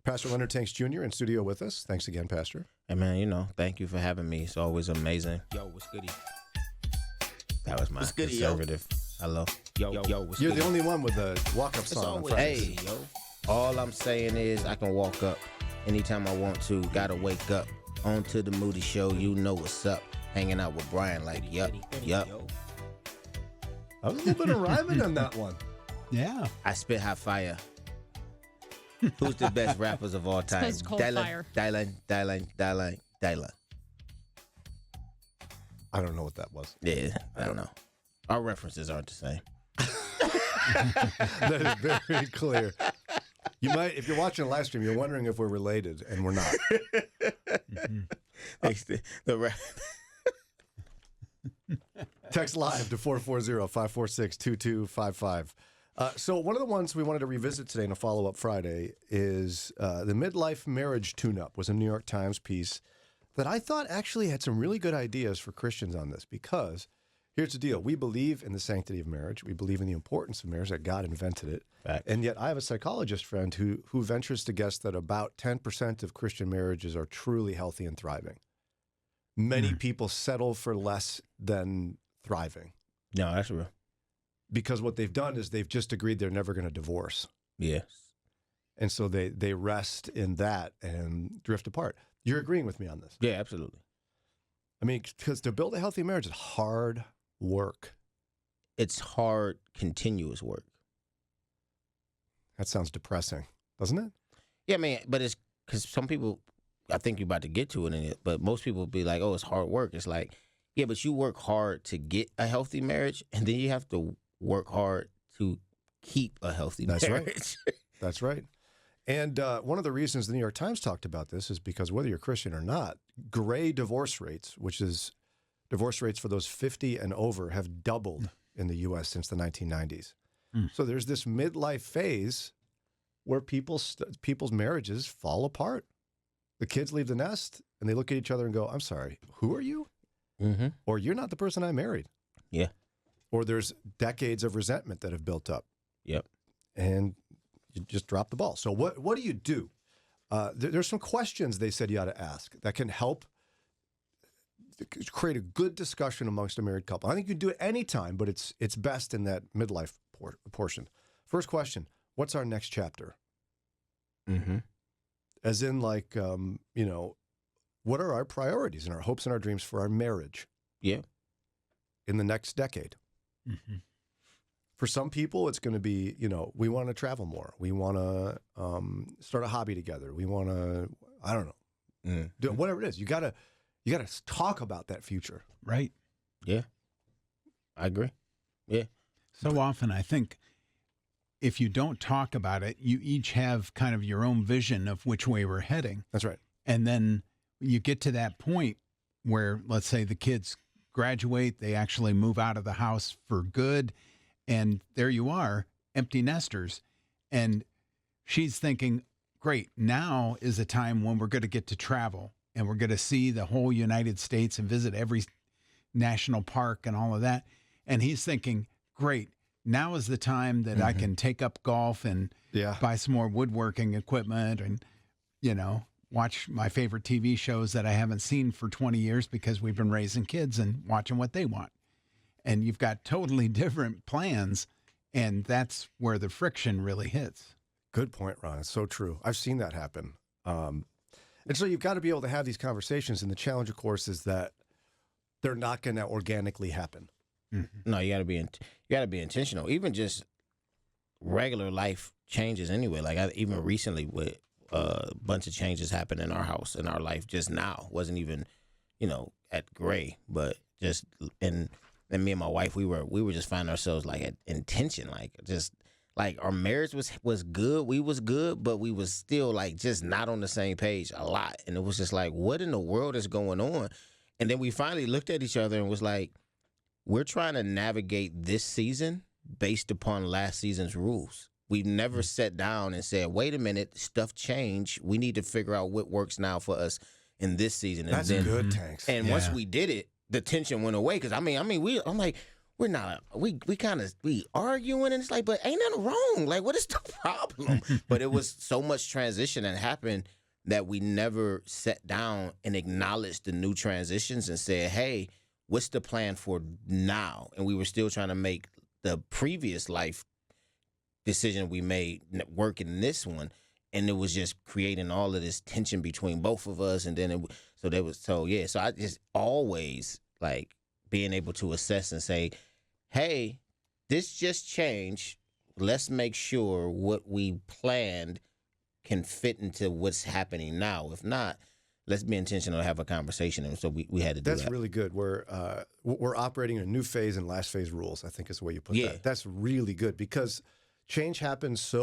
Pastor Leonard Tanks Jr. in studio with us. Thanks again, Pastor. Hey, man, thank you for having me. It's always amazing. Yo, what's goody? That was my conservative. Hello. Yo, what's You're goody? the only one with a walk-up song on Fridays. Hey, yo. All I'm saying is I can walk up anytime I want to. Gotta wake up. On to the Moody Show. You know what's up. Hanging out with Brian like, yup. I was a little bit of rhyming on that one. Yeah. I spit hot fire. Who's the best rappers of all time? It's cold fire. Dylan. I don't know what that was. Yeah, I don't know. Our references aren't the same. That is very clear. You might, if you're watching a live stream, you're wondering if we're related, and we're not. Text live to 440-546-2255. So one of the ones we wanted to revisit today in a follow-up Friday is the Midlife Marriage Tune-Up was a New York Times piece that I thought actually had some really good ideas for Christians on this, because here's the deal. We believe in the sanctity of marriage. We believe in the importance of marriage, that God invented it. Fact. And yet I have a psychologist friend who ventures to guess that about 10% of Christian marriages are truly healthy and thriving. Many people settle for less than thriving. No, that's real. Because what they've done is they've just agreed they're never going to divorce. Yes. And so they rest in that and drift apart. You're agreeing with me on this? Yeah, absolutely. I mean, because to build a healthy marriage is hard work. It's hard, continuous work. That sounds depressing, doesn't it? Yeah, I mean, but it's because some people, I think you're about to get to it in it, but most people be like, oh, it's hard work. It's like, yeah, but you work hard to get a healthy marriage, and then you have to work hard to keep a healthy marriage. Right. That's right. And one of the reasons the New York Times talked about this is because whether you're Christian or not, gray divorce rates, which is divorce rates for those 50 and over, have doubled in the U.S. since the 1990s. So there's this midlife phase where people's marriages fall apart. The kids leave the nest, and they look at each other and go, I'm sorry, who are you? Mm-hmm. Or you're not the person I married. Yeah. Or there's decades of resentment that have built up. Yep. And you just drop the ball. So what do you do? There's some questions they said you ought to ask that can help create a good discussion amongst a married couple. I think you can do it anytime, but it's best in that midlife portion. First question, what's our next chapter? Mm-hmm. As in, like, what are our priorities and our hopes and our dreams for our marriage? Yeah. In the next decade? Mm-hmm. For some people, it's going to be, we want to travel more. We want to start a hobby together. We want to, I don't know, do whatever it is. You gotta talk about that future. Right. Yeah. I agree. Yeah. So often, I think if you don't talk about it, you each have kind of your own vision of which way we're heading. That's right. And then you get to that point where, let's say, the kids graduate, they actually move out of the house for good, and there you are, empty nesters. And she's thinking, great, now is a time when we're going to get to travel, and we're going to see the whole United States and visit every national park and all of that. And he's thinking, great, now is the time that I can take up golf and buy some more woodworking equipment and, watch my favorite TV shows that I haven't seen for 20 years because we've been raising kids and watching what they want. And you've got totally different plans, and that's where the friction really hits. Good point, Ron. It's so true. I've seen that happen. And so you've got to be able to have these conversations, and the challenge, of course, is that they're not going to organically happen. Mm-hmm. No, you got to be intentional. Even just regular life changes anyway. Like even recently with a bunch of changes happened in our house, in our life just now. Wasn't even, at gray, but just and me and my wife, we were just finding ourselves like at intention, like our marriage was good, we was good, but we was still like just not on the same page a lot. And it was just like, what in the world is going on? And then we finally looked at each other and was like, we're trying to navigate this season based upon last season's rules. We never sat down and said, wait a minute, stuff changed. We need to figure out what works now for us in this season. And That's good, Tanks. And once we did it, the tension went away. Because I'm like, we're not, we arguing, and it's like, but ain't nothing wrong. Like, what is the problem? But it was so much transition that happened that we never sat down and acknowledged the new transitions and said, hey, what's the plan for now? And we were still trying to make the previous life decision we made work in this one. And it was just creating all of this tension between both of us. And then so I just always like being able to assess and say, hey, this just changed. Let's make sure what we planned can fit into what's happening now. If not, let's be intentional to have a conversation. And so we had to do that. That's really good. We're operating in a new phase and last phase rules, I think is the way you put Yeah. that. That's really good because change happens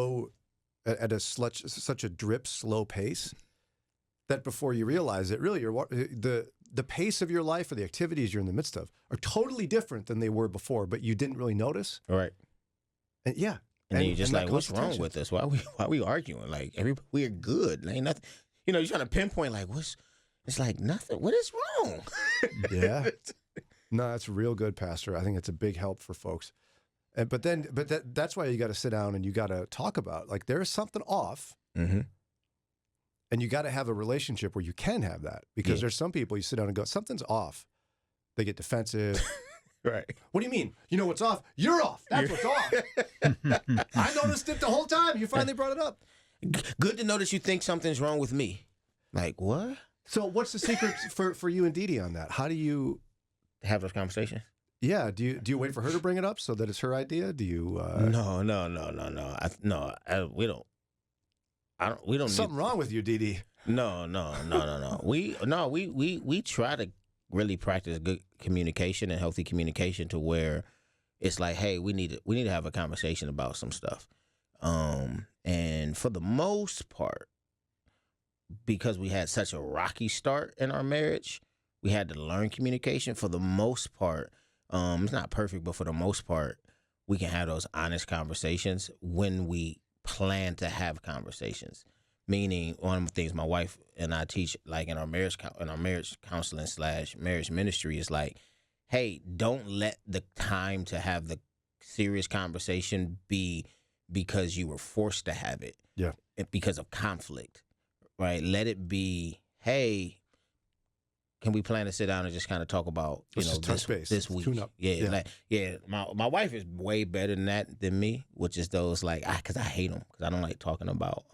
at such a drip, slow pace that before you realize it, really, the pace of your life or the activities you're in the midst of are totally different than they were before, but you didn't really notice. All right. And yeah. And then you're just that like, what's costs wrong attention. with us? Why are we arguing? Like, we're good. Ain't nothing. You know, you're trying to pinpoint, like, it's like nothing. What is wrong? Yeah. No, that's real good, Pastor. I think it's a big help for folks. But that's why you got to sit down and you got to talk about, like, there's something off. Mm-hmm. And you got to have a relationship where you can have that because Yeah. there's some people you sit down and go, something's off. They get defensive. Right. What do you mean? You know what's off? You're off. That's what's off. I noticed it the whole time. You finally brought it up. Good to know that you think something's wrong with me. Like, what? So what's the secret for you and Dee Dee on that? How do you Have those conversations? Yeah, do you wait for her to bring it up so that it's her idea? Do you No. We don't. We don't. something wrong with you, Dee Dee? No. We try to really practice good communication and healthy communication to where it's like, hey, we need to have a conversation about some stuff. And for the most part, because we had such a rocky start in our marriage, we had to learn communication. For the most part, it's not perfect, but for the most part, we can have those honest conversations when we plan to have conversations. Meaning, one of the things my wife and I teach, like in our marriage counseling / marriage ministry, is like, hey, don't let the time to have the serious conversation be because you were forced to have it. Yeah. Because of conflict, right? Let it be, hey, can we plan to sit down and just kind of talk about, this week? Tune up. Yeah. My wife is way better than that than me, which is those like, because I hate them because I don't like talking about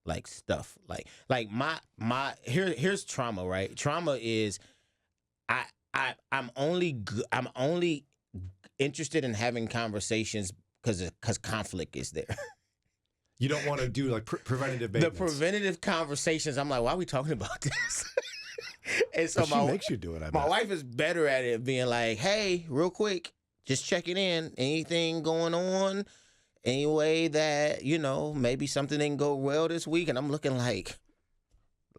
like stuff like my here's trauma, right? Trauma is I'm only interested in having conversations because conflict is there. You don't want to do like preventative The maintenance. preventative conversations, I'm like, why are we talking about this? And so But she makes you do it. my wife is better at it, being like, hey, real quick, just checking in. Anything going on? Any way that, maybe something didn't go well this week? And I'm looking like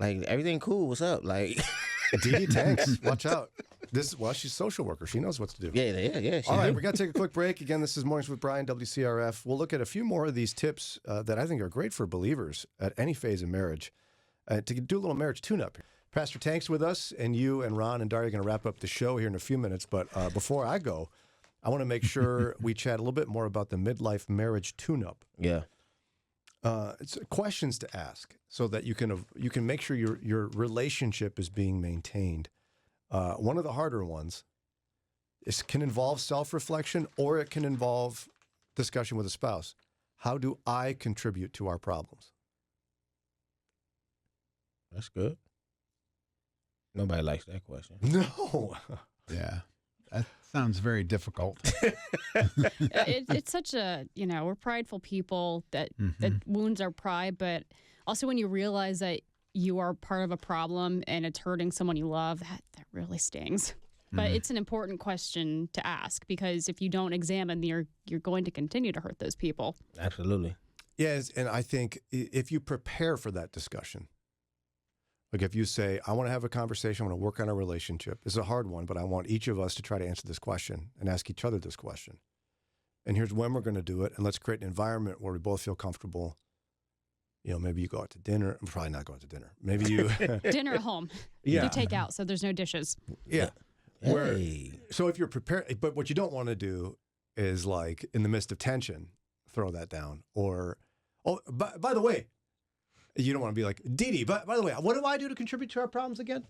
everything cool. What's up? Like, Dee Dee Tanks, watch out. She's a social worker. She knows what to do. Yeah. All right, we got to take a quick break. Again, this is Mornings with Brian, WCRF. We'll look at a few more of these tips that I think are great for believers at any phase of marriage to do a little marriage tune-up. Pastor Tanks with us, and you and Ron and Daria are going to wrap up the show here in a few minutes. But before I go, I want to make sure we chat a little bit more about the midlife marriage tune-up. Yeah. It's questions to ask so that you can make sure your relationship is being maintained. One of the harder ones can involve self-reflection, or it can involve discussion with a spouse. How do I contribute to our problems? That's good. Nobody likes that question. No. Yeah. That sounds very difficult. It's such a, we're prideful people that wounds our pride, but also when you realize that you are part of a problem and it's hurting someone you love, that really stings. But it's an important question to ask, because if you don't examine, you're going to continue to hurt those people. Absolutely. Yes, and I think if you prepare for that discussion, like if you say, I want to have a conversation, I want to work on our relationship. It's a hard one, but I want each of us to try to answer this question and ask each other this question. And here's when we're going to do it. And let's create an environment where we both feel comfortable. Maybe you go out to dinner. I'm probably not going to dinner. Maybe you... Dinner at home. Yeah. You take out, so there's no dishes. Yeah. So if you're prepared, but what you don't want to do is like in the midst of tension, throw that down. Or, by the way, you don't want to be like, Dee, by the way, what do I do to contribute to our problems again?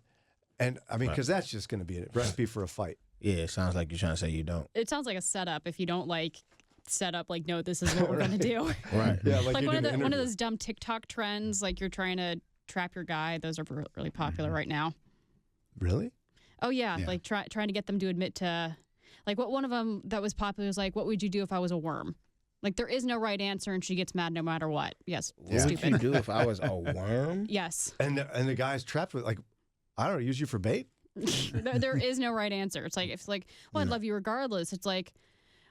And I mean, because that's just going to be a recipe for a fight. Yeah, it sounds like you're trying to say you don't. It sounds like a setup if you don't like set up like, no, this is what we're going to do. Right. Yeah, Like one of those dumb TikTok trends, like you're trying to trap your guy. Those are really popular right now. Really? Oh, yeah. Like trying to get them to admit to, like what one of them that was popular was like, what would you do if I was a worm? Like there is no right answer and she gets mad no matter what. Yes. What would you do if I was a worm? Yes. And the guy's trapped with like, I don't know, use you for bait? There is no right answer. It's like, well, I'd love you regardless. It's like,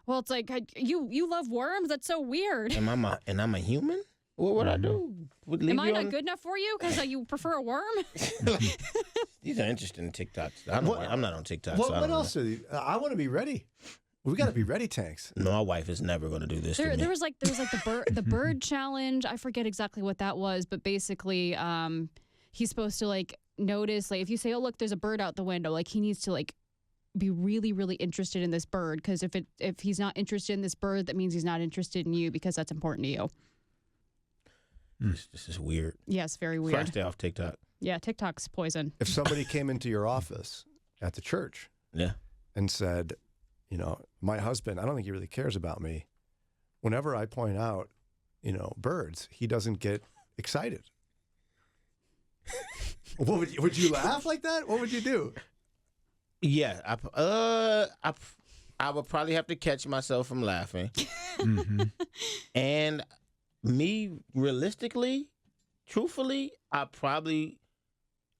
well, it's like you love worms. That's so weird. And I'm a human? What would I do? Am I not good enough for you because you prefer a worm? These are interesting TikToks. I'm not on TikTok. What else? I want to be ready. We got to be ready, Tanks. No, my wife is never going to do this. There was like the bird challenge. I forget exactly what that was, but basically, he's supposed to like notice, like if you say, oh look, there's a bird out the window, like he needs to like be really, really interested in this bird, because if he's not interested in this bird, that means he's not interested in you because that's important to you. This is weird. Yes, very weird. First day off TikTok. Yeah, TikTok's poison. If somebody came into your office at the church and said, you know, my husband, I don't think he really cares about me. Whenever I point out, you know, birds, he doesn't get excited. What would you laugh like that? What would you do? Yeah, I would probably have to catch myself from laughing. And me, realistically, truthfully, I would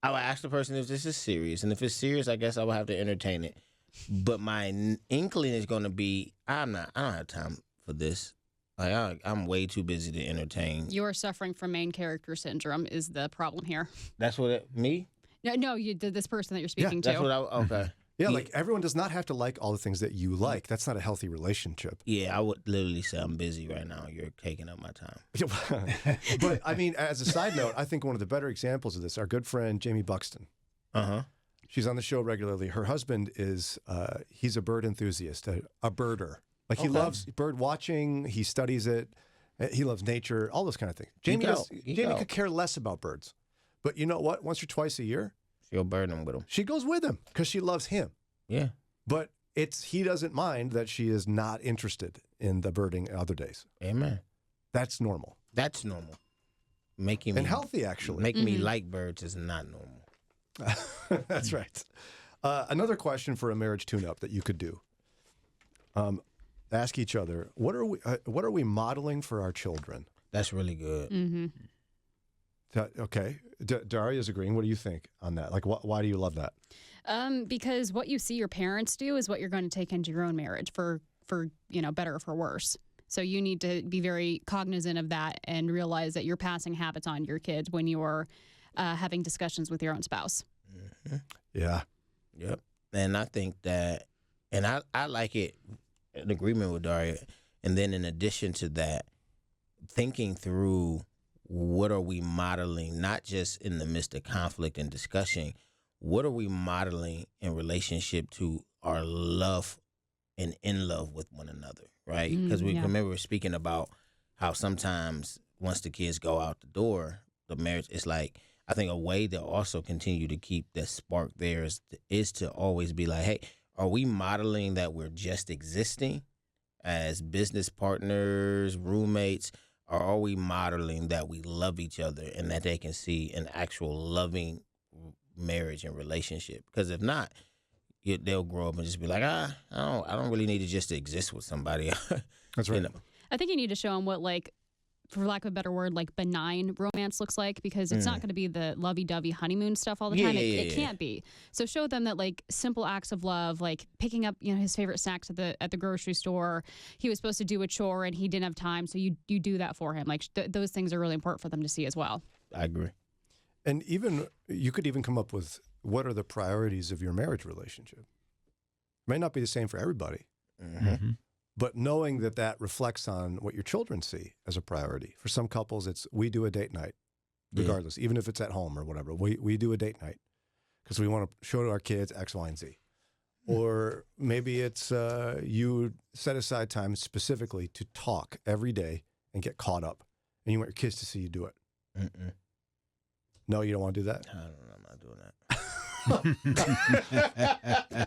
ask the person if this is serious, and if it's serious, I guess I would have to entertain it. But my inkling is going to be, I don't have time for this. Like I'm way too busy to entertain. You are suffering from main character syndrome is the problem here. That's what me? No, you did this person that you're speaking to. That's what okay. Yeah, like everyone does not have to like all the things that you like. That's not a healthy relationship. Yeah, I would literally say I'm busy right now. You're taking up my time. But I mean, as a side note, I think one of the better examples of this, our good friend Jamie Buxton. She's on the show regularly. Her husband is, he's a bird enthusiast, a birder. Like he loves bird watching. He studies it. He loves nature, all those kind of things. Jamie could care less about birds. But you know what? Once or twice a year, she'll bird him with him. She goes with him because she loves him. Yeah. But he doesn't mind that she is not interested in the birding other days. Amen. That's normal. That's normal. Making and healthy, actually. Making me like birds is not normal. That's right. Another question for a marriage tune-up that you could do. Ask each other, what are we modeling for our children? That's really good. Mm-hmm. Okay. Daria's agreeing. What do you think on that? Like, why do you love that? Because what you see your parents do is what you're going to take into your own marriage for better or for worse. So you need to be very cognizant of that and realize that you're passing habits on your kids when you're having discussions with your own spouse. Mm-hmm. Yeah. Yep. And I think that, and I like it in agreement with Daria. And then in addition to that, thinking through what are we modeling, not just in the midst of conflict and discussion, what are we modeling in relationship to our love and in love with one another, right? Because we remember speaking about how sometimes once the kids go out the door, the marriage is like, I think a way to also continue to keep the spark there is to always be like, hey, are we modeling that we're just existing as business partners, roommates, or are we modeling that we love each other and that they can see an actual loving marriage and relationship? Because if not, they'll grow up and just be like, I don't really need to just exist with somebody. That's right. I think you need to show them what, like, for lack of a better word, like benign romance looks like, because it's not going to be the lovey-dovey honeymoon stuff all the time. It can't be. So show them that, like, simple acts of love, like picking up, his favorite snacks at the grocery store. He was supposed to do a chore and he didn't have time, so you do that for him. Like those things are really important for them to see as well. I agree. And you could even come up with what are the priorities of your marriage relationship. It may not be the same for everybody. Mm-hmm. But knowing that reflects on what your children see as a priority. For some couples, it's we do a date night, regardless, even if it's at home or whatever. We do a date night because we want to show to our kids X, Y, and Z. or maybe it's you set aside time specifically to talk every day and get caught up, and you want your kids to see you do it. Mm-mm. No, you don't want to do that? I don't know. I'm not doing that.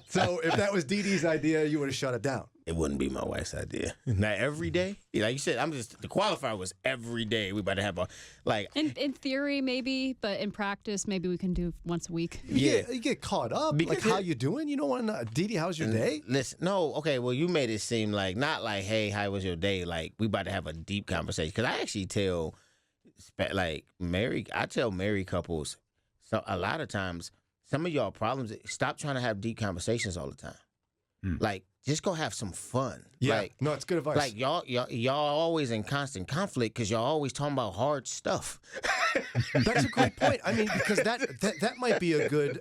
So if that was Dee Dee's idea, you would have shut it down. It wouldn't be my wife's idea. Not every day. Like you said, the qualifier was every day. We about to have In theory, maybe, but in practice, maybe we can do once a week. You get caught up. Because like, how you doing? You don't want to know. Dee Dee, how's your day? Listen, no, okay, well, you made it seem like, not like, hey, how was your day? Like, we about to have a deep conversation. Because I actually tell, I tell married couples, so a lot of times, some of y'all problems, stop trying to have deep conversations all the time. Like, just go have some fun. Yeah, Like, no, it's good advice. like y'all always in constant conflict because y'all always talking about hard stuff. That's a great point. I mean, because that might be a good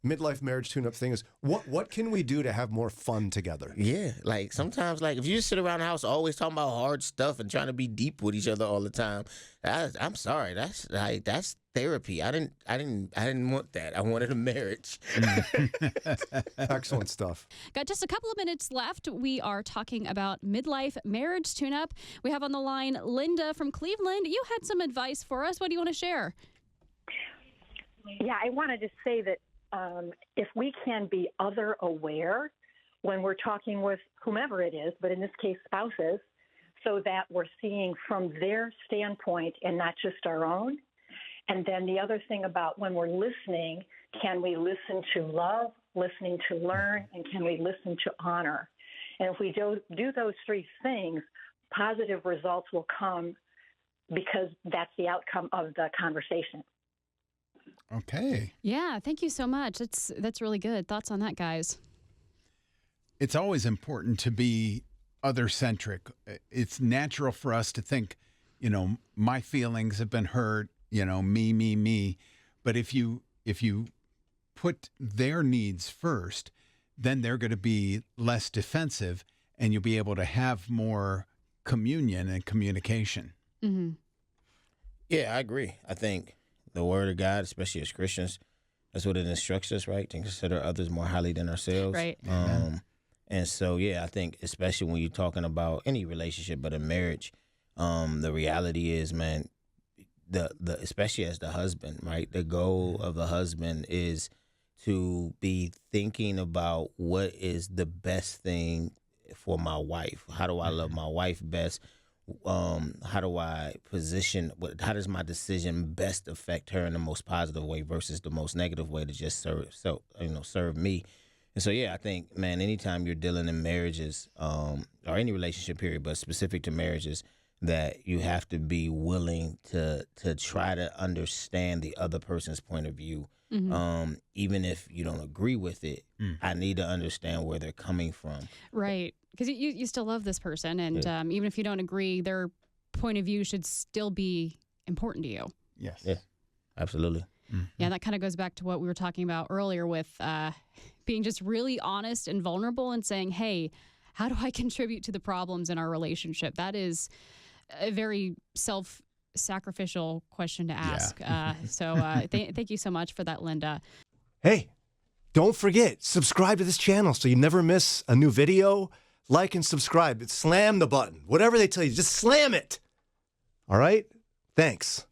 midlife marriage tune-up thing is what can we do to have more fun together? Yeah, like sometimes, like if you sit around the house always talking about hard stuff and trying to be deep with each other all the time, I'm sorry, that's therapy. I didn't want that. I wanted a marriage. Excellent stuff. Got just a couple of minutes left. We are talking about midlife marriage tune-up. We have on the line Linda from Cleveland. You had some advice for us. What do you want to share? Yeah, I wanted to say that if we can be other aware when we're talking with whomever it is, but in this case, spouses, so that we're seeing from their standpoint and not just our own. And then the other thing about when we're listening, can we listen to love, listening to learn, and can we listen to honor? And if we do those three things, positive results will come because that's the outcome of the conversation. Okay. Yeah, thank you so much. That's really good. Thoughts on that, guys? It's always important to be other-centric. It's natural for us to think, my feelings have been hurt, me. But if you put their needs first, then they're going to be less defensive and you'll be able to have more communion and communication. Mm-hmm. Yeah, I agree. I think the word of God, especially as Christians, that's what it instructs us, right? To consider others more highly than ourselves. Right. And so, yeah, I think especially when you're talking about any relationship, but a marriage, the reality is, man, the especially as the husband, right? The goal of the husband is to be thinking about what is the best thing for my wife. How do I love my wife best? How do I position? How does my decision best affect her in the most positive way versus the most negative way to just serve me? And so, yeah, I think, man, anytime you're dealing in marriages, or any relationship period, but specific to marriages, that you have to be willing to try to understand the other person's point of view. Mm-hmm. Even if you don't agree with it, I need to understand where they're coming from. Right. Because you still love this person, and even if you don't agree, their point of view should still be important to you. Yes. Yeah, absolutely. Mm-hmm. Yeah, that kind of goes back to what we were talking about earlier with being just really honest and vulnerable and saying, hey, how do I contribute to the problems in our relationship? That is a very self-sacrificial question to ask. Yeah. Thank you so much for that, Linda. Hey, don't forget, subscribe to this channel so you never miss a new video. Like and subscribe. Slam the button. Whatever they tell you, just slam it. All right? Thanks.